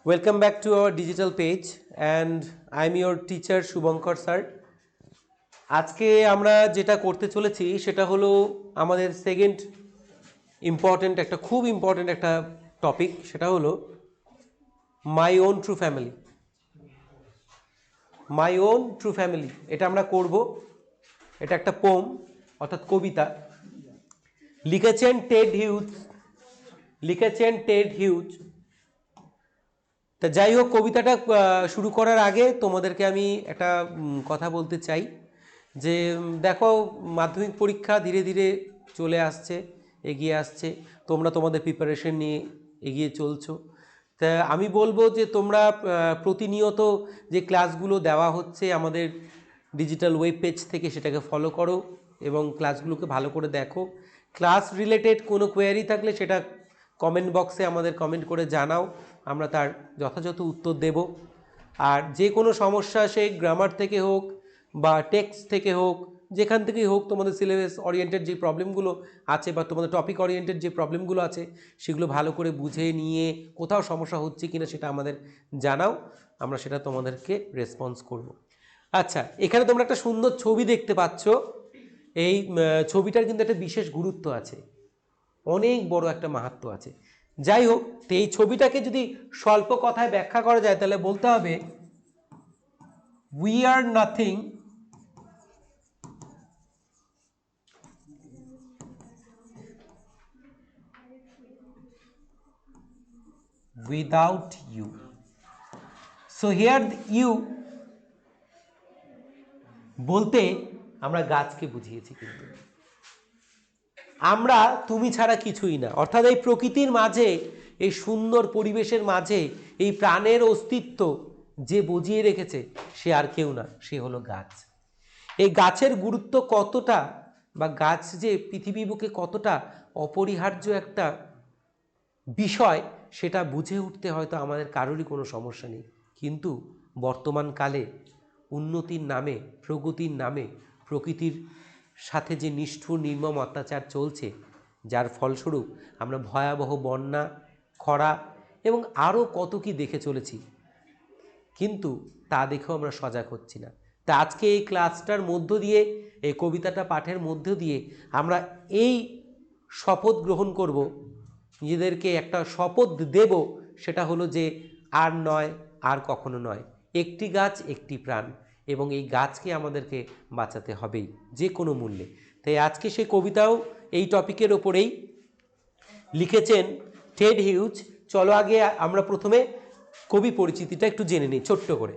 Welcome back to our digital page and I am your teacher Shubhankar sir. আজকে আমরা যেটা করতে চলেছি সেটা হলো আমাদের সেকেন্ড খুব ইম্পর্টেন্ট একটা টপিক, সেটা হলো মাই ওন ট্রু ফ্যামিলি। মাই ওন ট্রু ফ্যামিলি এটা আমরা করব। এটা একটা পোম অর্থাৎ কবিতা, লিখেছেন টেড হিউজ। তা যাই হোক, কবিতাটা শুরু করার আগে তোমাদেরকে আমি একটা কথা বলতে চাই যে দেখো, মাধ্যমিক পরীক্ষা ধীরে ধীরে চলে আসছে, এগিয়ে আসছে, তোমরা তোমাদের প্রিপারেশন নিয়ে এগিয়ে চলছো। তা আমি বলবো যে তোমরা প্রতিনিয়ত যে ক্লাসগুলো দেওয়া হচ্ছে আমাদের ডিজিটাল ওয়েব পেজ থেকে সেটাকে ফলো করো এবং ক্লাসগুলোকে ভালো করে দেখো। ক্লাস রিলেটেড কোনো কোয়ারি থাকলে সেটা কমেন্ট বক্সে আমাদের কমেন্ট করে জানাও, আমরা তার যথাযথ উত্তর দেব। আর যে কোনো সমস্যা, সে গ্রামার থেকে হোক বা টেক্সট থেকে হোক, যেখান থেকেই হোক, তোমাদের সিলেবাস ওরিয়েন্টেড যে প্রবলেমগুলো আছে বা তোমাদের টপিক ওরিয়েন্টেড যে প্রবলেমগুলো আছে সেগুলো ভালো করে বুঝে নিয়ে কোথাও সমস্যা হচ্ছে কিনা সেটা আমাদের জানাও, আমরা সেটা তোমাদেরকে রেসপন্স করব। আচ্ছা, এখানে তোমরা একটা সুন্দর ছবি দেখতে পাচ্ছ। এই ছবিটার কিন্তু একটা বিশেষ গুরুত্ব আছে, অনেক বড় একটা মাহাত্ম্য আছে। যাই হোক, তো এই ছবিটাকে যদি স্বল্প কথায় ব্যাখ্যা করা যায় তাহলে বলতে হবে we are nothing without you. So here you বলতে আমরা গাছকে বুঝিয়েছি, কিন্তু আমরা তুমি ছাড়া কিছুই না, অর্থাৎ এই প্রকৃতির মাঝে, এই সুন্দর পরিবেশের মাঝে এই প্রাণের অস্তিত্ব যে বুঝিয়ে রেখেছে সে আর কেউ না, সে হলো গাছ। এই গাছের গুরুত্ব কতটা, বা গাছ যে পৃথিবী বুকে কতটা অপরিহার্য একটা বিষয়, সেটা বুঝে উঠতে হয়তো আমাদের কারোরই কোনো সমস্যা নেই। কিন্তু বর্তমান কালে উন্নতির নামে, প্রগতির নামে প্রকৃতির সাথে যে নিষ্ঠুর নির্মম অত্যাচার চলছে, যার ফলস্বরূপ আমরা ভয়াবহ বন্যা, খরা এবং আরও কত কি দেখে চলেছি, কিন্তু তা দেখেও আমরা সজাগ হচ্ছি না। তা আজকে এই ক্লাসটার মধ্য দিয়ে, এই কবিতাটা পাঠের মধ্য দিয়ে আমরা এই শপথ গ্রহণ করব, নিজেদেরকে একটা শপথ দেব, সেটা হলো যে আর নয়, আর কখনো নয়, একটি গাছ একটি প্রাণ, এবং এই গাছকে আমাদেরকে বাঁচাতে হবেই যে কোনো মূল্যে। তাই আজকে সেই কবিতাও এই টপিকের ওপরেই লিখেছেন টেড হিউজ। চলো আগে আমরা প্রথমে কবি পরিচিতিটা একটু জেনে নিই ছোট্ট করে।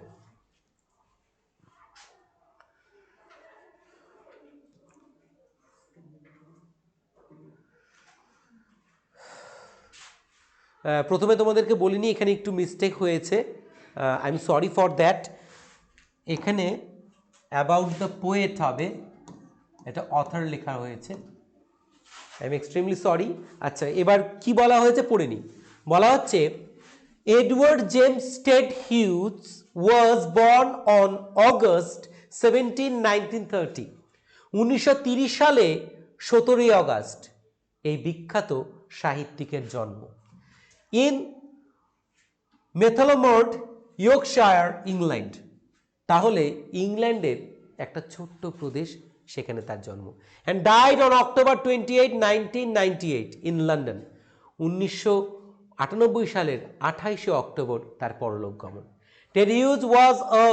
প্রথমে তোমাদেরকে বলিনি, এখানে একটু মিস্টেক হয়েছে, I am sorry for that. এখানে অ্যাবাউট দ্য পোয়েট হবে, এটা অথর লেখা হয়েছে, আই এম এক্সট্রিমলি সরি। আচ্ছা, এবার কি বলা হয়েছে পড়ে নিই। বলা হচ্ছে Edward James Ted Hughes was born on August 17, 1930। 1930 সালে 17ই অগস্ট এই বিখ্যাত সাহিত্যিকের জন্ম। In Mytholmroyd, Yorkshire, England. তাহলে ইংল্যান্ডের একটা ছোট্ট প্রদেশ, সেখানে তার জন্ম। And died on October 28, 1998 in London. 1998 সালের 28শে অক্টোবর তার পরলোক গমন। Ted Hughes was a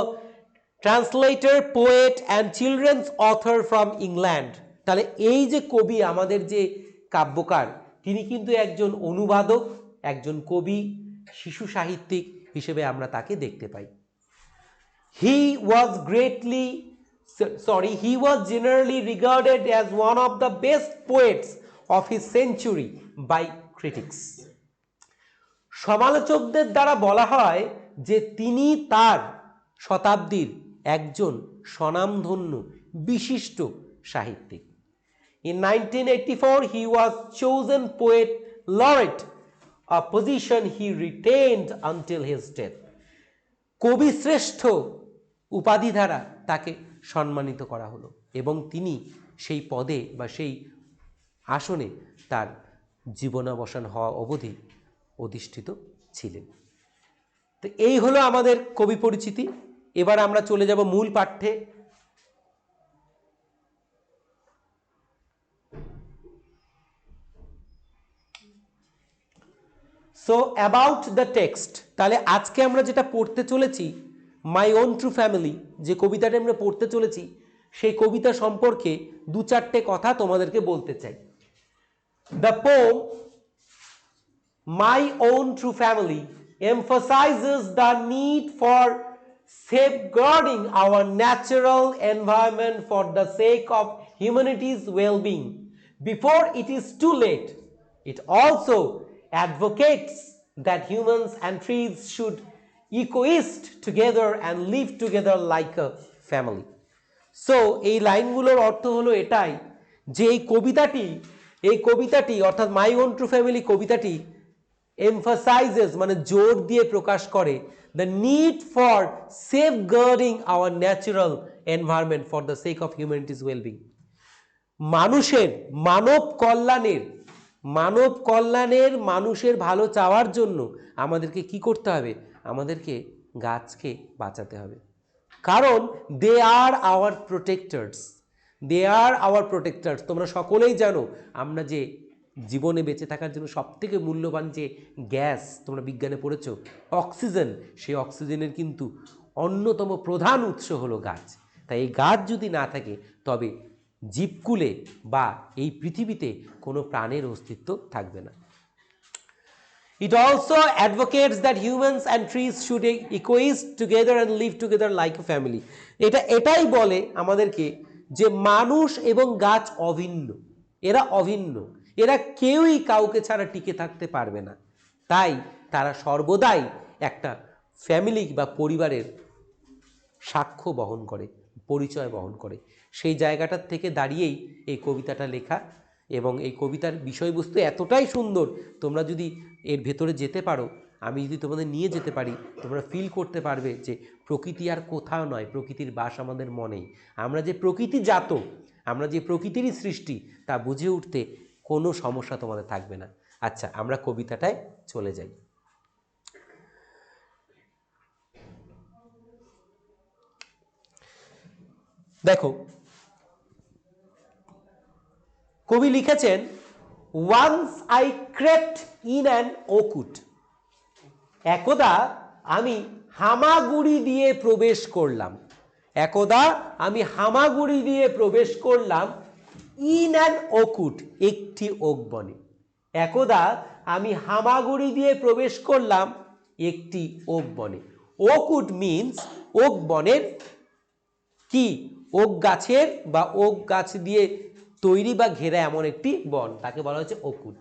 translator, poet and children's author from England. তাহলে এই যে কবি, আমাদের যে কাব্যকার, তিনি কিন্তু একজন অনুবাদক, একজন কবি, শিশু সাহিত্যিক হিসেবে আমরা তাকে দেখতে পাই। He was generally regarded as one of the best poets of his century by critics. সমালোচকদের দ্বারা বলা হয় যে তিনি তার শতাব্দীর একজন স্বনামধন্য বিশিষ্ট সাহিত্যিক। In 1984 he was chosen poet laureate, a position he retained until his death. কবি শ্রেষ্ঠ উপাধি দ্বারা তাকে সম্মানিত করা হলো এবং তিনি সেই পদে বা সেই আসনে তার জীবনাবসান হওয়া অবধি অধিষ্ঠিত ছিলেন। তো এই হলো আমাদের কবি পরিচিতি। এবার আমরা চলে যাব মূল পাঠ্যে। সো অ্যাবাউট দ্য টেক্সট, তাহলে আজকে আমরা যেটা পড়তে চলেছি, মাই ওন ট্রু ফ্যামিলি, যে কবিতাটা আমরা পড়তে চলেছি, সেই কবিতা সম্পর্কে দু চারটে কথা তোমাদেরকে বলতে চাই। The poem My Own True Family emphasizes the need for safeguarding our natural environment for the sake of humanity's well-being before it is too late. It also advocates that humans and trees should coexist together and live together like a family. So এই লাইনগুলোর অর্থ হলো এটাই যে এই কবিতাটি অর্থাৎ my own true family কবিতাটি এমফাসাইজেস মানে জোর দিয়ে প্রকাশ করে the need for safeguarding our natural environment for the sake of humanity's wellbeing. মানব কল্যাণের মানুষের ভালো চাওয়ার জন্য আমাদেরকে কি করতে হবে? আমাদেরকে গাছকে বাঁচাতে হবে, কারণ দে আর আওয়ার প্রোটেক্টরস। তোমরা সকলেই জানো আমরা যে জীবনে বেঁচে থাকার জন্য সবথেকে মূল্যবান যে গ্যাস তোমরা বিজ্ঞানে পড়েছো অক্সিজেন, সেই অক্সিজেনের কিন্তু অন্যতম প্রধান উৎস হলো গাছ। তাই এই গাছ যদি না থাকে তবে জীবকুলে বা এই পৃথিবীতে কোনো প্রাণের অস্তিত্ব থাকবে না। It also advocates that humans and trees should coexist together and live together like a family. এটাই বলে আমাদেরকে যে মানুষ এবং গাছ অভিন্ন, এরা কেউই কাউকে ছাড়া টিকে থাকতে পারবে না। তাই তারা সর্বদাই একটা ফ্যামিলি বা পরিবারের সাক্ষ্য বহন করে, পরিচয় বহন করে। সেই জায়গাটার থেকে দাঁড়িয়েই এই কবিতাটা লেখা, এবং এই কবিতার বিষয়বস্তু এতটাই সুন্দর, তোমরা যদি এর ভেতরে যেতে পারো, আমি যদি তোমাদের নিয়ে যেতে পারি, তোমরা ফিল করতে পারবে যে প্রকৃতি আর কোথাও নয়, প্রকৃতির বাস আমাদের মনেই। আমরা যে প্রকৃতি জাত, আমরা যে প্রকৃতিরই সৃষ্টি, তা বুঝে উঠতে কোনো সমস্যা তোমাদের থাকবে না। আচ্ছা, আমরা কবিতাটায় চলে যাই। দেখো, কবি লিখেছেন, once I crept in an oakwood, একদা আমি হামাগুড়ি দিয়ে প্রবেশ করলাম, ইন অ্যান ওকুট, একটি ওক বনে। একদা আমি হামাগুড়ি দিয়ে প্রবেশ করলাম একটি ওক বনে। ওকুট মিন্স ওক বনের কি, ওক গাছের বা ওক গাছ দিয়ে তৈরি বা ঘেরা এমন একটি বন, তাকে বলা হচ্ছে oakwood.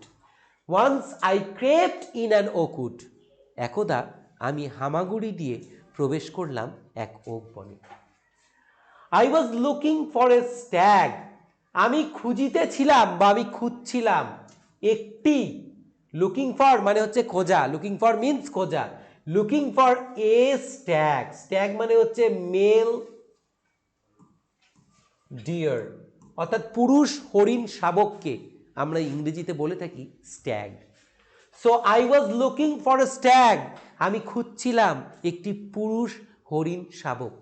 Once I crept in an oakwood, একদা আমি হামাগুড়ি দিয়ে প্রবেশ করলাম এক ওক বনে। I was looking for a stag, আমি খুঁজিতেছিলাম বা আমি খুঁজছিলাম একটি, লুকিং ফর মানে হচ্ছে খোঁজা, লুকিং ফর মিন্স খোঁজা, looking for a stag, stag মানে হচ্ছে মেল ডিয়ার, অর্থাৎ পুরুষ হরিণ শাবককে আমরা ইংরেজিতে বলে থাকি stag. So I was looking for a stag, আমি খুঁজছিলাম একটি পুরুষ হরিণ শাবক।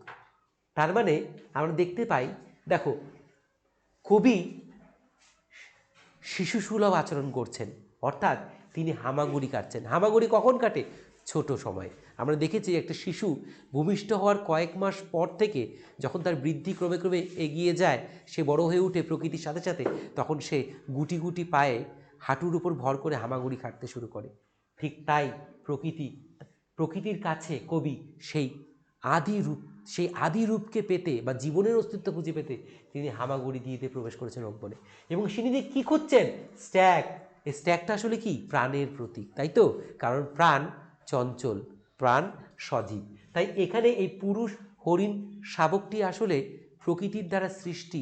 তার মানে আমরা দেখতে পাই, দেখো কবি শিশু সুলভ আচরণ করছেন, অর্থাৎ তিনি হামাগুড়ি কাটছেন। হামাগুড়ি কখন কাটে? ছোট সময়। আমরা দেখেছি একটা শিশু ভূমিষ্ঠ হওয়ার কয়েক মাস পর থেকে যখন তার বৃদ্ধি ক্রমে ক্রমে এগিয়ে যায়, সে বড় হয়ে উঠে প্রকৃতির সাথে সাথে, তখন সে গুটি গুটি পায়ে হাঁটুর উপর ভর করে হামাগুড়ি কাটতে শুরু করে। ঠিক তাই প্রকৃতির কাছে কবি সেই আদি রূপকে পেতে বা জীবনের অস্তিত্ব খুঁজে পেতে তিনি হামাগুড়ি দিয়ে প্রবেশ করেছেন ওক বনে। এবং তিনি কি খুঁজছেন? স্ট্যাগ। এই স্ট্যাগটা আসলে কি? প্রাণের প্রতীক, তাই তো? কারণ প্রাণ চঞ্চল, প্রাণ সজীব। তাই এখানে এই পুরুষ হরিণ শাবকটি আসলে প্রকৃতির দ্বারা সৃষ্টি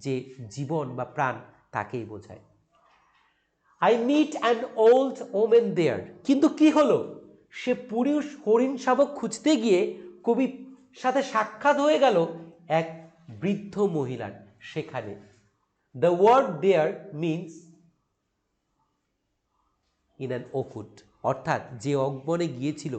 যে জীবন বা প্রাণ, তাকেই বোঝায়। I meet an old women there, কিন্তু কি হলো? সে পুরুষ হরিণ শাবক খুঁজতে গিয়ে কবির সাথে সাক্ষাৎ হয়ে গেল এক বৃদ্ধ মহিলার সেখানে। The word there means in an oakwood, অর্থাৎ যে ওক বনে গিয়েছিল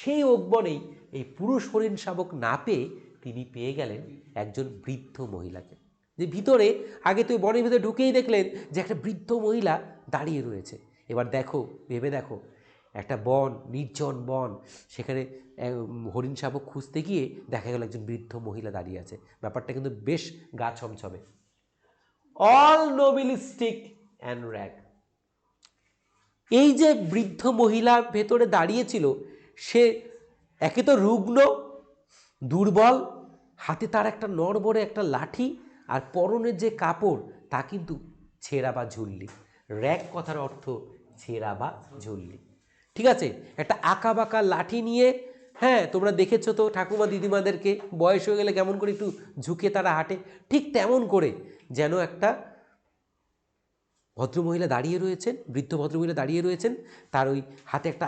সেই ওক বনেই এই পুরুষ হরিণ শাবক না পেয়ে তিনি পেয়ে গেলেন একজন বৃদ্ধ মহিলাকে। যে ভিতরে আগে তো বনের ভিতরে ঢুকেই দেখলেন যে একটা বৃদ্ধ মহিলা দাঁড়িয়ে রয়েছে। এবার দেখো, ভেবে দেখো, একটা বন, নির্জন বন, সেখানে হরিণ শাবক খুঁজতে গিয়ে দেখা গেল একজন বৃদ্ধ মহিলা দাঁড়িয়ে আছে। ব্যাপারটা কিন্তু বেশ গা ছমছমে। All knobbly stick and rag. এই যে বৃদ্ধ মহিলা ভেতরে দাঁড়িয়েছিল, সে একে তো রুগ্ন, দুর্বল, হাতে তার একটা নড়বড়ে একটা লাঠি, আর পরনের যে কাপড় তা কিন্তু ছেঁড়া বা ঝুল্লি। র্যাগ কথার অর্থ ছেঁড়া বা ঝুল্লি। ঠিক আছে, একটা আঁকা বাঁকা লাঠি নিয়ে, হ্যাঁ তোমরা দেখেছো তো ঠাকুমা দিদিমাদেরকে, বয়স হয়ে গেলে কেমন করে একটু ঝুঁকে তারা হাঁটে, ঠিক তেমন করে যেন একটা ভদ্রমহিলা দাঁড়িয়ে রয়েছেন, বৃদ্ধ ভদ্রমহিলা দাঁড়িয়ে রয়েছেন, তার ওই হাতে একটা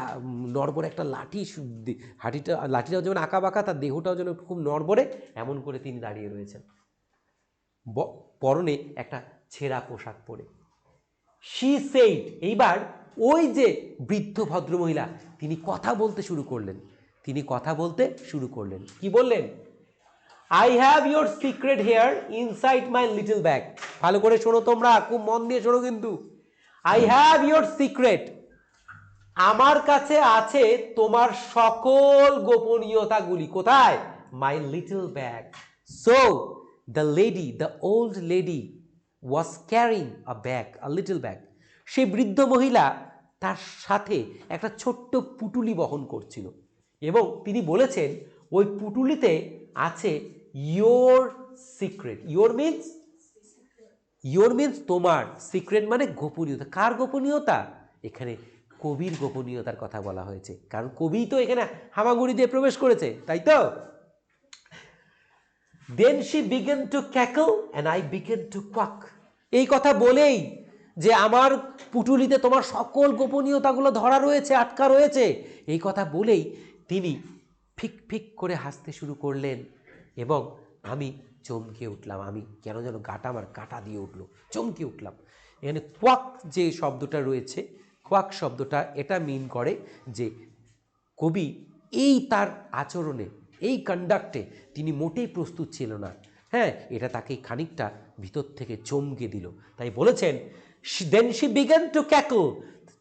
নড়বড়ে একটা লাঠি, লাঠিটাও যেমন আঁকা বাঁকা, তার দেহটাও যেন খুব নড়বড়ে, এমন করে তিনি দাঁড়িয়ে রয়েছেন, পরনে একটা ছেঁড়া পোশাক পরে। শি সেইড, এইবার ওই যে বৃদ্ধ ভদ্রমহিলা তিনি কথা বলতে শুরু করলেন। কি বললেন? I have your secret here inside my little bag. ভালো করে শোনো তোমরা, খুব মন দিয়ে শোনো কিন্তু। I have your secret. আমার কাছে আছে তোমার সকল গোপনীয়তাগুলি। কোথায়? My little bag. So the old lady was carrying a bag, a little bag. সেই বৃদ্ধ মহিলা তার সাথে একটা ছোট্ট পুটুলি বহন করছিল, এবং তিনি বলেছেন ওই পুটুলিতে আছে your secret. your means তোমার, সিক্রেট মানে গোপনীয়তা। কার গোপনীয়তা? এখানে কবির গোপনীয়তার কথা বলা হয়েছে, কারণ কবি তো এখানে হামাগুড়ি দিয়ে প্রবেশ করেছে, তাই তো? Then she began to cackle and I began to quack. এই কথা বলেই যে আমার পুটুলিতে তোমার সকল গোপনীয়তাগুলো ধরা রয়েছে, আটকা রয়েছে, এই কথা বলেই তিনি ফিক ফিক করে হাসতে শুরু করলেন, এবং আমি চমকে উঠলাম। আমি কেন যেন গাটা আমার কাটা দিয়ে উঠলো, চমকে উঠলাম। এখানে কোয়াক যে শব্দটা রয়েছে, কোয়াক শব্দটা এটা মিন করে যে কবি এই তার আচরণে, এই কন্ডাক্টে তিনি মোটেই প্রস্তুত ছিল না। হ্যাঁ, এটা তাকে খানিকটা ভিতর থেকে চমকে দিল। তাই বলেছেন then she began to cackle,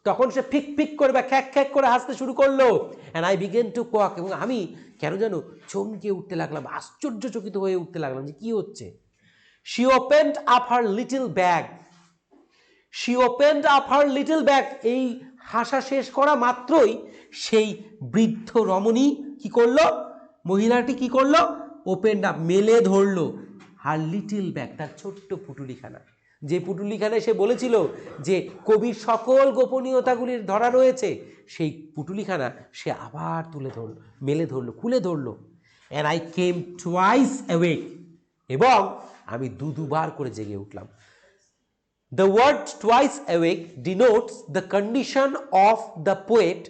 তখন সে ফিক ফিক করে বা খ্যাক খ্যাক করে হাসতে শুরু করলো। And I began to quack, এবং আমি কেন যেন চমকে উঠতে লাগলাম, আশ্চর্যচকিত হয়ে উঠতে লাগলাম যে কি হচ্ছে। She opened up her little bag. She opened up her little bag. এই হাসা শেষ করা মাত্রই সেই বৃদ্ধ রমণী কি করলো, মহিলাটি কি করলো, ওপেন্ড আপ, মেলে ধরলো হার লিটল ব্যাগ, তার ছোট্ট পুটুলিখানা। যে পুটুলিখানায় সে বলেছিল যে কবির সকল গোপনীয়তাগুলির ধরা রয়েছে, সেই পুটুলিখানা সে আবার তুলে ধরলো, মেলে ধরলো, খুলে ধরলো। And I came twice awake, এবং আমি দুবার করে জেগে উঠলাম। The word twice awake denotes the condition of the poet.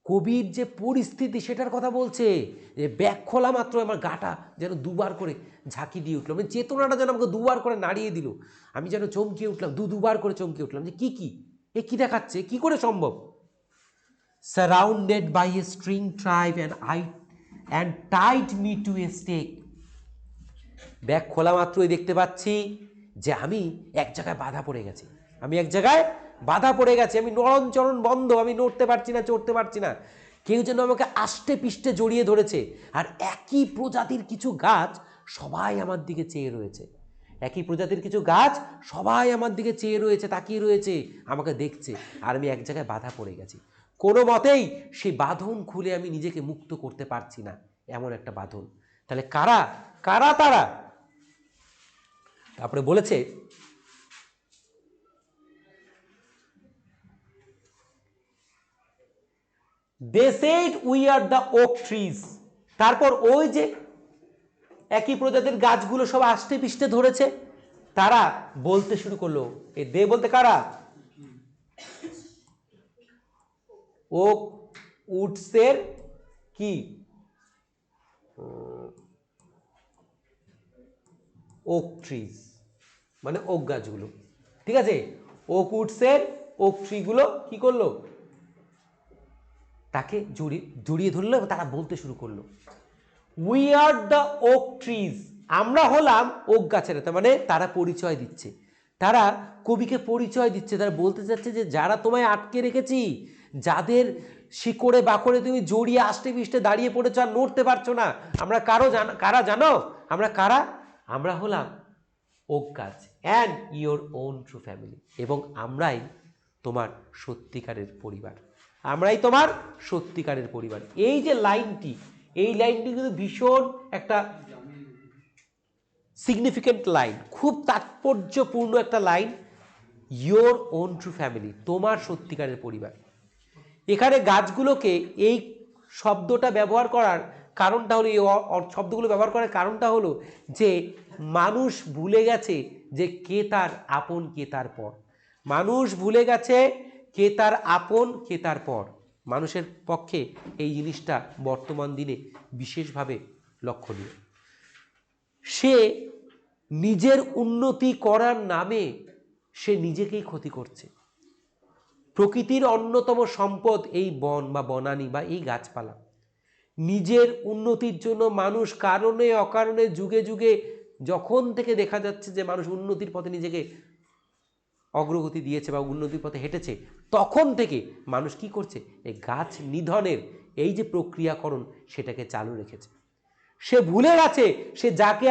কবির যে পরিস্থিতি সেটার কথা বলছে, যে ব্যাগ খোলা মাত্র আমার গাটা যেন দুবার করে ঝাঁকি দিয়ে উঠলো, মানে চেতনাটা যেন আমাকে দুবার করে নাড়িয়ে দিল। আমি যেন চমকে উঠলাম, দুবার করে চমকে উঠলাম যে এ কি দেখাচ্ছে, কি করে সম্ভব? Surrounded by a string tribe and tied me to a stake. Bag খোলা মাত্রই দেখতে পাচ্ছি যে আমি এক জায়গায় বাধা পড়ে গেছি, আমি নড়নচরণ বন্ধ, আমি নড়তে পারছি না, চড়তে পারছি না। কেউ যেন আমাকে আষ্টে পিষ্টে জড়িয়ে ধরেছে, আর একই প্রজাতির কিছু গাছ সবাই আমার দিকে চেয়ে রয়েছে, তাকিয়ে রয়েছে, আমাকে দেখছে, আর আমি এক জায়গায় বাধা পড়ে গেছি। কোনো মতেই সেই বাঁধন খুলে আমি নিজেকে মুক্ত করতে পারছি না, এমন একটা বাঁধন। তাহলে কারা কারা তারা? তারপরে বলেছে they said we are the oak trees. তারপর ওই যে একই প্রজাতির গাছগুলো সব আষ্টে পিষ্টে ধরেছে, তারা বলতে শুরু করলো, এই দে বলতে কারা? ওক উডসের কি ওক ট্রিজ, মানে ওক গাছগুলো, ঠিক আছে? ওক উডসের ওক ট্রিগুলো কি করলো? তাকে জড়িয়ে ধরলো এবং তারা বলতে শুরু করলো, we are the oak trees, আমরা হলাম ওক গাছের। তার মানে তারা পরিচয় দিচ্ছে, তারা কবিকে পরিচয় দিচ্ছে, তারা বলতে চাচ্ছে যে যারা তোমায় আটকে রেখেছি, যাদের শিকড়ে বাকড়ে তুমি জড়িয়ে আষ্টে পিষ্টে দাঁড়িয়ে পড়েছ আর নড়তে পারছো না, আমরা কারা জানো? আমরা কারা? আমরা হলাম ওক গাছ, and your own true family, এবং আমরাই তোমার সত্যিকারের পরিবার, আমরাই তোমার সত্যিকারের পরিবার। এই যে লাইনটি, এই লাইনটি কিন্তু ভীষণ একটা সিগনিফিক্যান্ট লাইন, খুব তাৎপর্যপূর্ণ একটা line. Your own true family, তোমার সত্যিকারের পরিবার। এখানে গাছগুলোকে এই শব্দটা ব্যবহার করার কারণটা হলো, এই শব্দগুলো ব্যবহার করার কারণটা হলো যে মানুষ ভুলে গেছে যে কে তার আপন, কে তার পর। মানুষ ভুলে গেছে কে তার আপন, কে তার পর। মানুষের পক্ষে এই জিনিসটা বর্তমান দিনে বিশেষভাবে লক্ষণীয়। সে নিজের উন্নতি করার নামে সে নিজেকেই ক্ষতি করছে। প্রকৃতির অন্যতম সম্পদ এই বন বা বনানী বা এই গাছপালা। নিজের উন্নতির জন্য মানুষ কারণে অকারণে যুগে যুগে যখন থেকে দেখা যাচ্ছে যে মানুষ উন্নতির পথে নিজেকে অগ্রগতি দিয়েছে বা উন্নতির পথে হেঁটেছে, তখন থেকে মানুষ কি করছে? এই গাছ নিধনের এই যে প্রক্রিয়াকরণ, সেটাকে চালু রেখেছে। সে ভুলে গেছে সে যাকে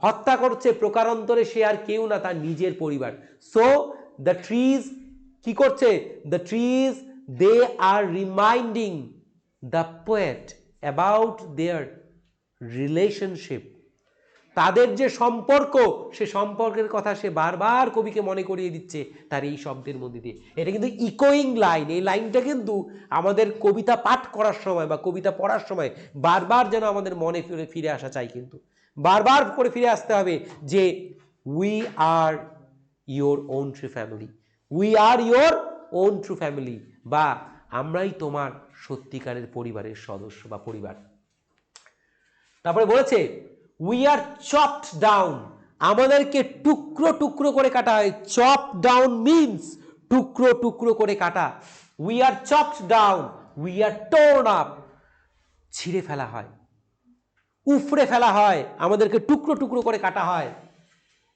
হত্যা করছে প্রকারান্তরে সে আর কেউ না, তার নিজের পরিবার। সো দ্য ট্রিজ কি করছে? The trees they are reminding the poet about their relationship, তাদের যে সম্পর্ক, সে সম্পর্কের কথা সে বারবার কবিকে মনে করিয়ে দিচ্ছে তার এই শব্দের মধ্যে দিয়ে। এটা কিন্তু ইকোয়িং লাইন, এই লাইনটা কিন্তু আমাদের কবিতা পাঠ করার সময় বা কবিতা পড়ার সময় বারবার যেন আমাদের মনে ফিরে আসা চাই, কিন্তু বারবার করে ফিরে আসতে হবে যে we are your own true family, we are your own true family, বা আমরাই তোমার সত্যিকারের পরিবারের সদস্য বা পরিবার। তারপরে বলেছে উই আর চপড ডাউন, আমাদেরকে টুকরো টুকরো করে কাটা হয়। চপ ডাউন মিনস টুকরো টুকরো করে কাটা। We are chopped down, we are টোর্ন up, ছিঁড়ে ফেলা হয়, উফড়ে ফেলা হয়, আমাদেরকে টুকরো টুকরো করে কাটা হয়।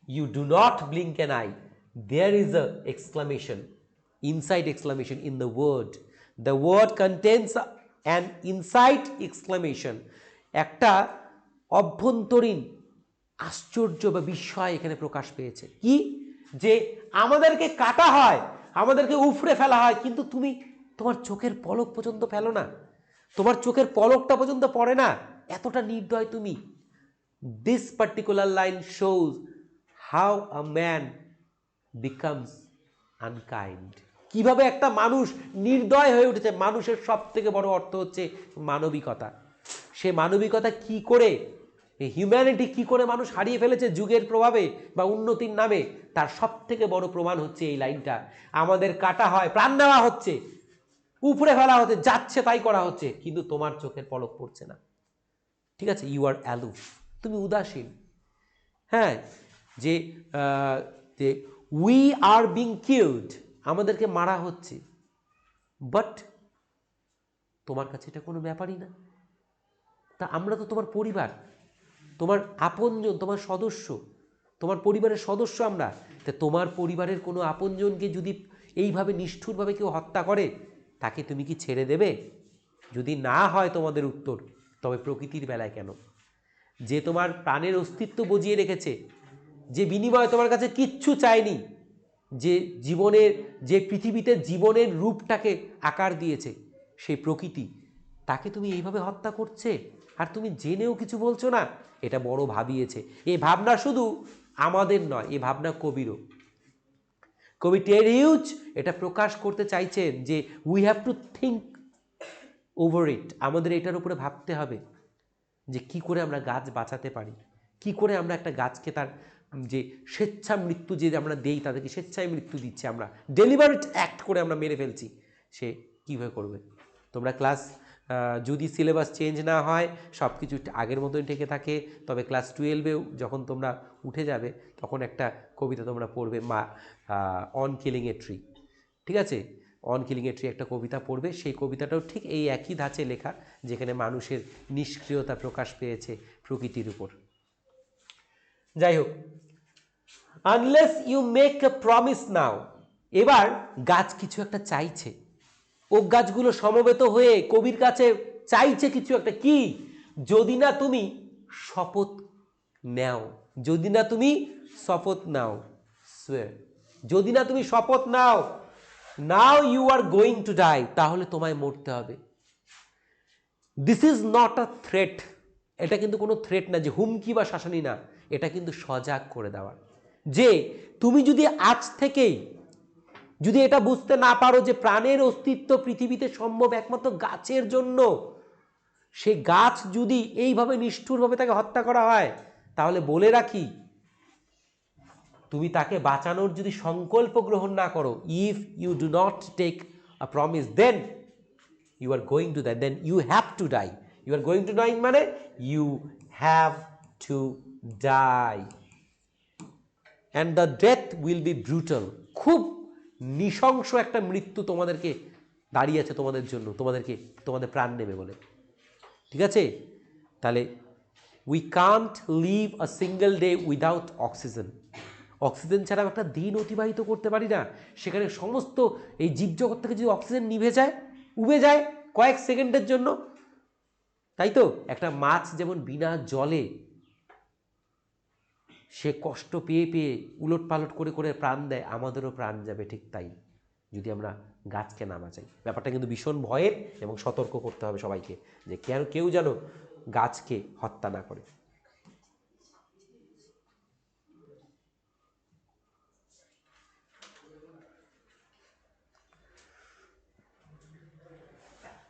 You do not blink an eye, there is a exclamation, inside exclamation in the word, the word contains an inside exclamation, একটা অভ্যন্তরীণ আশ্চর্য বা বিস্ময় এখানে প্রকাশ পেয়েছে। কি? যে আমাদেরকে কাটা হয়, আমাদেরকে উফড়ে ফেলা হয়, কিন্তু তুমি তোমার চোখের পলক পর্যন্ত ফেলো না, তোমার চোখের পলকটা পর্যন্ত পড়ে না, এতটা নির্দয় তুমি। This particular line shows how a man becomes unkind, কিভাবে একটা মানুষ নির্দয় হয়ে উঠেছে। মানুষের সব থেকে বড় অর্থ হচ্ছে মানবিকতা। সে মানবিকতা কি করে, হিউম্যানিটি কি করে মানুষ হারিয়ে ফেলেছে যুগের প্রভাবে বা উন্নতির নামে, তার সব থেকে বড় প্রমাণ হচ্ছে এই লাইনটা। আমাদের কাটা হয়, প্রাণ নেওয়া হচ্ছে, উপরে ফেলা হচ্ছে, যাচ্ছে তাই করা হচ্ছে, কিন্তু তোমার চোখের পলক পড়ছে না। ঠিক আছে, ইউ আর অ্যালুফ, তুমি উদাসীন। হ্যাঁ, যে উই আর বিং কিলড, আমাদেরকে মারা হচ্ছে, বাট তোমার কাছে এটা কোনো ব্যাপারই না। তা আমরা তো তোমার পরিবার, তোমার আপনজন, তোমার সদস্য, তোমার পরিবারের সদস্য আমরা। তা তোমার পরিবারের কোনো আপনজনকে যদি এইভাবে নিষ্ঠুরভাবে কেউ হত্যা করে, তাকে তুমি কি ছেড়ে দেবে? যদি না হয় তোমাদের উত্তর, তবে প্রকৃতির বেলায় কেন? যে তোমার প্রাণের অস্তিত্ব বজিয়ে রেখেছে, যে বিনিময়ে তোমার কাছে কিচ্ছু চায়নি, যে জীবনের, যে পৃথিবীতে জীবনের রূপটাকে আকার দিয়েছে, সেই প্রকৃতি, তাকে তুমি এইভাবে হত্যা করছে আর তুমি জেনেও কিছু বলছো না। এটা বড় ভাবিয়েছে। এই ভাবনা শুধু আমাদের নয়, এই ভাবনা কবিরও। কবি টেড হিউজ এটা প্রকাশ করতে চাইছেন যে we have to think over it, আমাদের এটার উপরে ভাবতে হবে যে কি করে আমরা গাছ বাঁচাতে পারি, কি করে আমরা একটা গাছকে তার যে স্বেচ্ছা মৃত্যু যে আমরা দেই, তাদেরকে স্বেচ্ছায় মৃত্যু দিচ্ছি, আমরা ডেলিভারেট অ্যাক্ট করে আমরা মেরে ফেলছি, সে কীভাবে করবে? তোমরা ক্লাস, যদি সিলেবাস চেঞ্জ না হয়, সব কিছু আগের মতোই থেকে থাকে, তবে ক্লাস 12-এও যখন তোমরা উঠে যাবে, তখন একটা কবিতা তোমরা পড়বে, অন কিলিং এ ট্রি। ঠিক আছে, অন কিলিং এ ট্রি একটা কবিতা পড়বে, সেই কবিতাটাও ঠিক এই একই ধাঁচে লেখা, যেখানে মানুষের নিষ্ক্রিয়তা প্রকাশ পেয়েছে প্রকৃতির উপর। যাই হোক, unless you make a promise now, এবার গাছ কিছু একটা চাইছে, ওক গাছগুলো সমবেত হয়ে কবির কাছে চাইছে কিছু একটা, কি? যদি না তুমি শপথ নাও, যদি না তুমি শপথ নাও, সুয়ের, যদি না তুমি শপথ নাও, now you are going to die, তাহলে তোমায় মরতে হবে। This is not a threat, এটা কিন্তু কোনো থ্রেট না, যে হুমকি বা শাসানি না, এটা কিন্তু সজাগ করে দেওয়া, যে তুমি যদি আজ থেকেই যদি এটা বুঝতে না পারো যে প্রাণের অস্তিত্ব পৃথিবীতে সম্ভব একমাত্র গাছের জন্য, সে গাছ যদি এইভাবে নিষ্ঠুরভাবে তাকে হত্যা করা হয়, তাহলে বলে রাখি, তুমি তাকে বাঁচানোর যদি সংকল্প গ্রহণ না করো, if you do not take a promise, then you are going to die, then you have to die. You are going to die মানে you have to die, and the death will be brutal, খুব নৃশংস একটা মৃত্যু তোমাদেরকে দাঁড়িয়ে আছে তোমাদের জন্য, তোমাদের প্রাণ নেবে বলে। ঠিক আছে? তাহলে we can't live a single day without oxygen, oxygen ছাড়া একটা দিন অতিবাহিত করতে পারি না। সেখানে সমস্ত এই জীবজগৎ থেকে যদি অক্সিজেন উবে যায় কয়েক সেকেন্ডের জন্য, তাই তো? একটা মাছ যেমন বিনা জলে সে কষ্ট পেয়ে পেয়ে উলট পালট করে করে প্রাণ দেয়, আমাদেরও প্রাণ যাবে ঠিক তাই, যদি আমরা গাছকে না বাঁচাই। ব্যাপারটা কিন্তু ভীষণ ভয়ের, এবং সতর্ক করতে হবে সবাইকে, যে কেউ যেন গাছকে হত্যা না করে।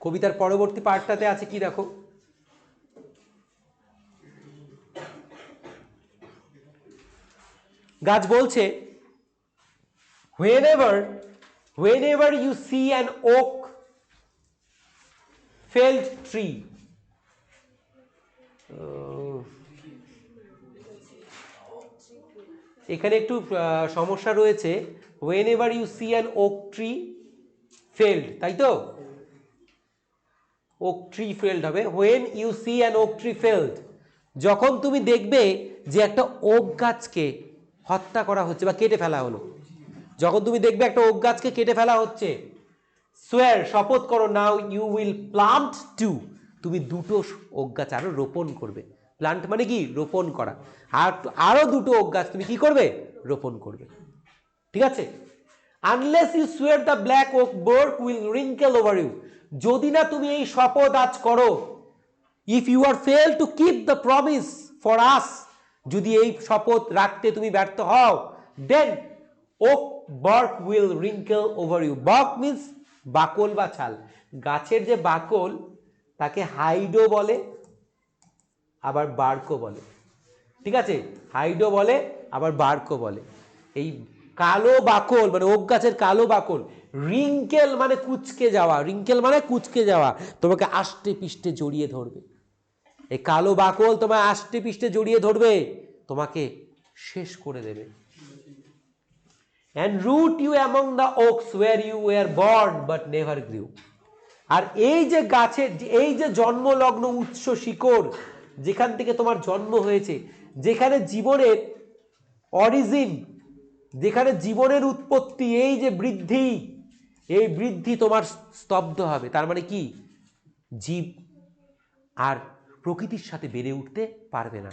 কবিতার পরবর্তী পার্টটাতে আছে কি দেখো, গাছ বলছে, whenever you see an oak felled tree, এখানে একটু সমস্যা রয়েছে, whenever you see an oak tree felled, তাই তো? ওক ট্রি ফেল্ড হবে, when you see an oak tree felled, যখন তুমি দেখবে যে একটা ওক গাছকে হত্যা করা হচ্ছে বা কেটে ফেলা হলো, যখন তুমি দেখবে একটা ওক গাছকে কেটে ফেলা হচ্ছে, সোয়ার, শপথ করো, now you will plant two, তুমি দুটো ওক গাছ আরো রোপণ করবে। প্লান্ট মানে কি? রোপণ করা। আরো দুটো ওক গাছ তুমি কি করবে? রোপণ করবে। ঠিক আছে? Unless you swear the black oak bark will wrinkle over you, যদি না তুমি এই শপথ আজ করো, if you are fail to keep the promise for us, যদি এই শপথ রাখতে তুমি ব্যর্থ হও, then oak bark will wrinkle over you. Bark means বাকল বা ছাল, গাছের যে বাকল তাকে হাইডো বলে, আবার বার্কও বলে। ঠিক আছে? হাইডো বলে, আবার বার্কও বলে। এই কালো বাকল মানে ওক গাছের কালো বাকল, রিঙ্কেল মানে কুচকে যাওয়া, রিঙ্কেল মানে কুচকে যাওয়া, তোমাকে আষ্টে পিষ্টে জড়িয়ে ধরবে। এই কালো বাকল তোমায় আষ্টে পিষ্টে জড়িয়ে ধরবে, তোমাকে শেষ করে দেবে। and root you among the oaks where you were born but never grew, আর এই যে গাছের এই যে জন্মলগ্ন উৎস শিকড়, যেখান থেকে তোমার জন্ম হয়েছে, যেখানে জীবনের অরিজিন, যেখানে জীবনের উৎপত্তি, এই যে বৃদ্ধি, এই বৃদ্ধি তোমার স্তব্ধ হবে। তার মানে কি? জীব আর প্রকৃতির সাথে বেড়ে উঠতে পারবে না,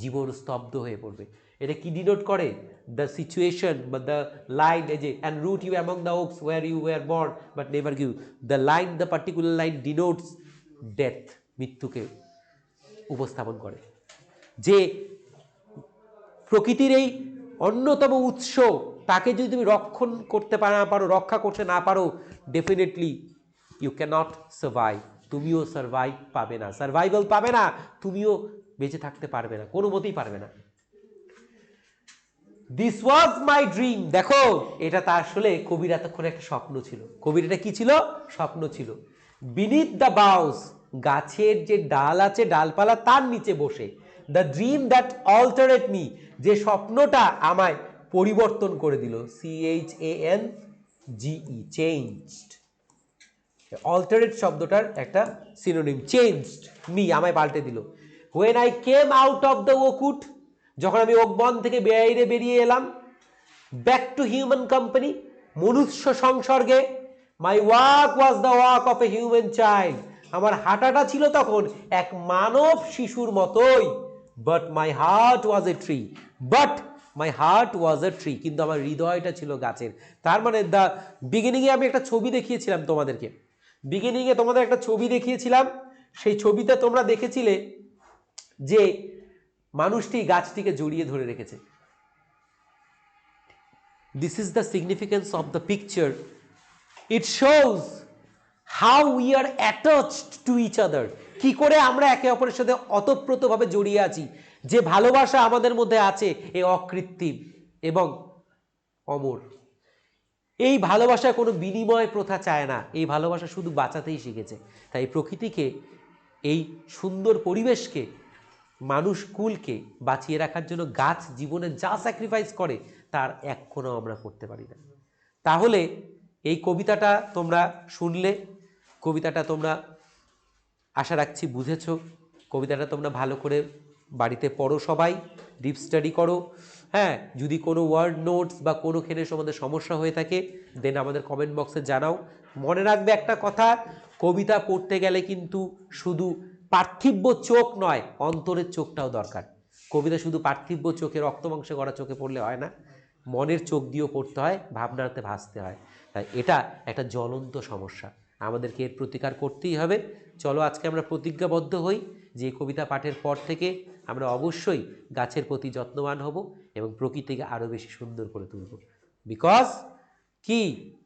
জীবন স্তব্ধ হয়ে পড়বে। এটা কি ডিনোট করে? দ্য সিচুয়েশন বা দ্য লাইন, এই যে and root you among the oaks where you were born but never give, the line, the particular line denotes death, মৃত্যুকে উপস্থাপন করে। যে প্রকৃতির এই অন্যতম উৎস, তাকে যদি তুমি রক্ষণ করতে না পারো, রক্ষা করতে না পারো, ডেফিনেটলি ইউ ক্যানট সার্ভাইভ, তুমিও সার্ভাইভ পাবে না, সার্ভাইভাল পাবে না, তুমিও বেঁচে থাকতে পারবে না, কোনো মতেই পারবে না। দিস ওয়াজ মাই ড্রিম, দেখো এটা তা আসলে কবির এতক্ষণ একটা স্বপ্ন ছিল। কবির এটা কি ছিল? স্বপ্ন ছিল। বিনিথ দ্য বাউস, গাছের যে ডাল আছে, ডালপালা, তার নিচে বসে, দ্য ড্রিম দ্যাট অল্টারেট মি, যে স্বপ্নটা আমায় পরিবর্তন করে দিল, CHAN জিই, চেঞ্জড। অল্টারেট শব্দটার একটা সিনোনিম, চেঞ্জড মি, আমায় পাল্টে দিল। When I came out of the ওকুট, যখন আমি ওক বন থেকে বাইরে বেরিয়ে এলাম, ব্যাক টু হিউম্যান কোম্পানি, মনুষ্য সংসর্গে, my walk was the walk of a human child, আমার হাঁটাটা ছিল তখন এক মানব শিশুর মতোই। But my heart was a tree, but my heart was a tree, কিন্তু আমার হৃদয়টা ছিল গাছের। তার মানে দ্য বিগিনিংয়ে আমি একটা ছবি দেখিয়েছিলাম তোমাদেরকে, বিগিনিংয়ে তোমাদের একটা ছবি দেখিয়েছিলাম, সেই ছবিতে তোমরা দেখেছিলে যে মানুষটি গাছটিকে জড়িয়ে ধরে রেখেছে। This is the significance of the picture. It shows how we are attached to each other. কি করে আমরা একে অপরের সাথে অতপ্রতভাবে জড়িয়ে আছি। যে ভালোবাসা আমাদের মধ্যে আছে এ অকৃত্রিম এবং অমর। এই ভালোবাসা কোনো বিনিময় প্রথা চায় না, এই ভালোবাসা শুধু বাঁচাতেই শিখেছে। তাই প্রকৃতিকে, এই সুন্দর পরিবেশকে, মানুষ কুলকে বাঁচিয়ে রাখার জন্য গাছ জীবনে যা স্যাক্রিফাইস করে তার এক কোনো আমরা করতে পারি না। তাহলে এই কবিতাটা তোমরা শুনলে, কবিতাটা তোমরা আশা রাখছি বুঝেছো। কবিতাটা তোমরা ভালো করে বাড়িতে পড়ো, সবাই ডিপ স্টাডি করো। হ্যাঁ, যদি কোনো ওয়ার্ড নোটস বা কোনোখানে তোমাদের সমস্যা হয়ে থাকে দেন আমাদের কমেন্ট বক্সে জানাও। মনে রাখবে একটা কথা, কবিতা পড়তে গেলে কিন্তু শুধু পার্থিব্য চোখ নয়, অন্তরের চোখটাও দরকার। কবিতা শুধু পার্থিব্য চোখে, রক্তমাংসে গড়া চোখে পড়লে হয় না, মনের চোখ দিয়েও পড়তে হয়, ভাবনাতে ভাসতে হয়। তাই এটা একটা জ্বলন্ত সমস্যা, আমাদেরকে এর প্রতিকার করতেই হবে। চলো আজকে আমরা প্রতিজ্ঞাবদ্ধ হই যে কবিতা পাঠের পর থেকে আমরা অবশ্যই গাছের প্রতি যত্নবান হব এবং প্রকৃতিকে আরও বেশি সুন্দর করে তুলব। বিকজ কি,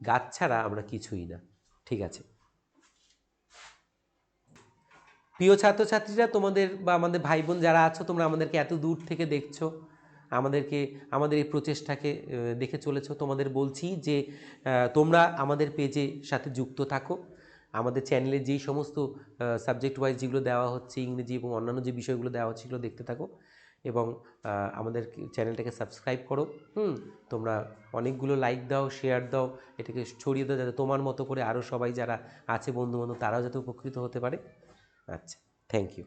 গাছ ছাড়া আমরা কিছুই না। ঠিক আছে প্রিয় ছাত্রছাত্রীরা, তোমাদের বা আমাদের ভাই বোন যারা আছো, তোমরা আমাদেরকে এত দূর থেকে দেখছো, আমাদের এই প্রচেষ্টাকে দেখে চলেছো, তোমাদের বলছি যে তোমরা আমাদের পেজে সাথে যুক্ত থাকো। আমাদের চ্যানেলে যেই সমস্ত সাবজেক্ট ওয়াইজ যেগুলো দেওয়া হচ্ছে, ইংরেজি এবং অন্যান্য যে বিষয়গুলো দেওয়া হচ্ছে সেগুলো দেখতে থাকো এবং আমাদের চ্যানেলটাকে সাবস্ক্রাইব করো। তোমরা অনেকগুলো লাইক দাও, শেয়ার দাও, এটাকে ছড়িয়ে দাও, যাতে তোমার মতো করে আরও সবাই যারা আছে বন্ধুবান্ধব তারাও যাতে উপকৃত হতে পারে। আচ্ছা, থ্যাংক ইউ।